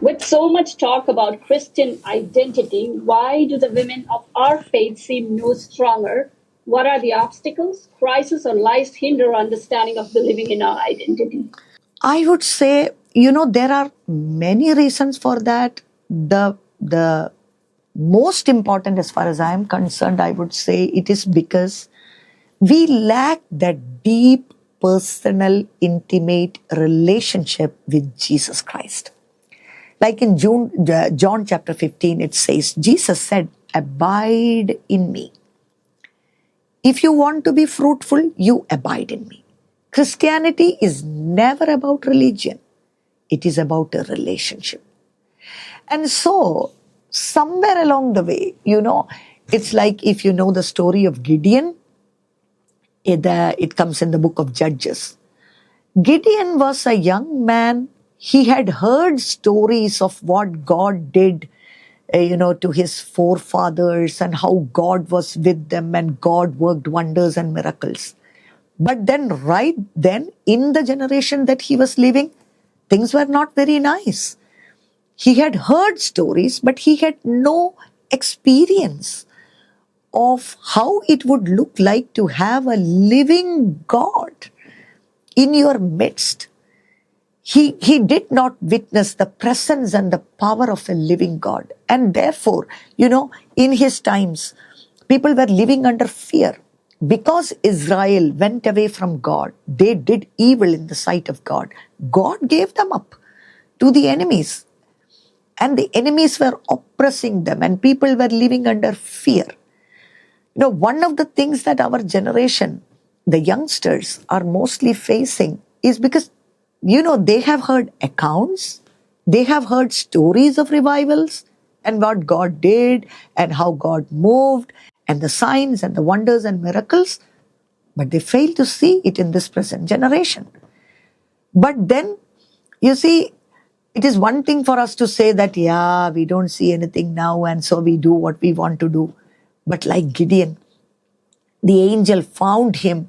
With so much talk about Christian identity, why do the women of our faith seem no stronger? What are the obstacles, crises, or lies hinder understanding of believing in our identity? I would say, there are many reasons for that. The most important, as far as I am concerned, I would say it is because we lack that deep, personal, intimate relationship with Jesus Christ. Like in John chapter 15, it says, Jesus said, "Abide in me. If you want to be fruitful, you abide in me." Christianity is never about religion. It is about a relationship. And so, somewhere along the way, it's like if you know the story of Gideon, it comes in the book of Judges. Gideon was a young man. He had heard stories of what God did, to his forefathers and how God was with them and God worked wonders and miracles. But then, right then, in the generation that he was living, things were not very nice. He had heard stories, but he had no experience of how it would look like to have a living God in your midst. He did not witness the presence and the power of a living God. And therefore, in his times, people were living under fear. Because Israel went away from God, they did evil in the sight of God. God gave them up to the enemies. And the enemies were oppressing them and people were living under fear. One of the things that our generation, the youngsters, are mostly facing is because, they have heard accounts, they have heard stories of revivals and what God did and how God moved and the signs and the wonders and miracles, but they fail to see it in this present generation. But then, it is one thing for us to say that, we don't see anything now and so we do what we want to do. But like Gideon, the angel found him,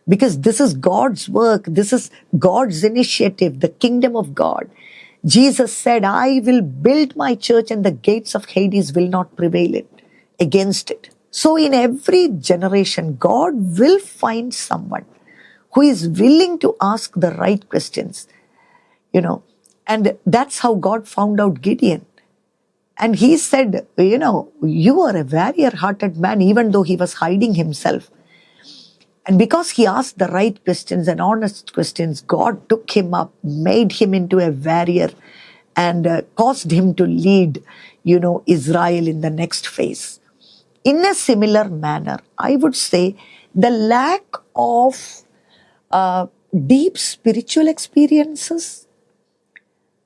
because this is God's work. This is God's initiative, the kingdom of God. Jesus said, "I will build my church and the gates of Hades will not prevail against it." So in every generation, God will find someone who is willing to ask the right questions, and that's how God found out Gideon. And he said, "You are a warrior-hearted man," even though he was hiding himself. And because he asked the right questions and honest questions, God took him up, made him into a warrior, and caused him to lead, Israel in the next phase. In a similar manner, I would say the lack of deep spiritual experiences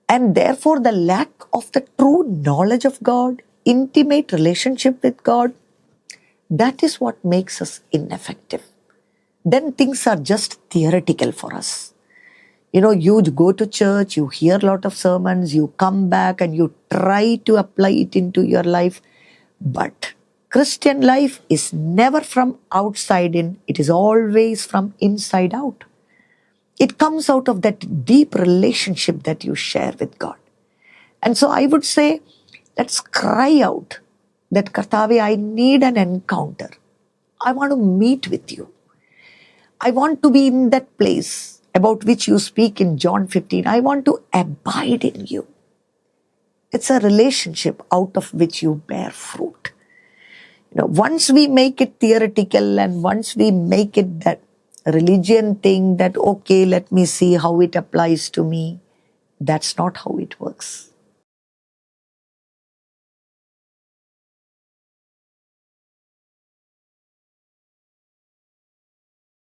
and therefore the lack of the true knowledge of God, intimate relationship with God, that is what makes us ineffective. Then things are just theoretical for us. You go to church, you hear a lot of sermons, you come back and you try to apply it into your life. But Christian life is never from outside in, it is always from inside out. It comes out of that deep relationship that you share with God. And so I would say, let's cry out that, "Kartave, I need an encounter. I want to meet with you. I want to be in that place about which you speak in John 15. I want to abide in you." It's a relationship out of which you bear fruit. Once we make it theoretical and once we make it that religion thing that, okay, let me see how it applies to me, that's not how it works.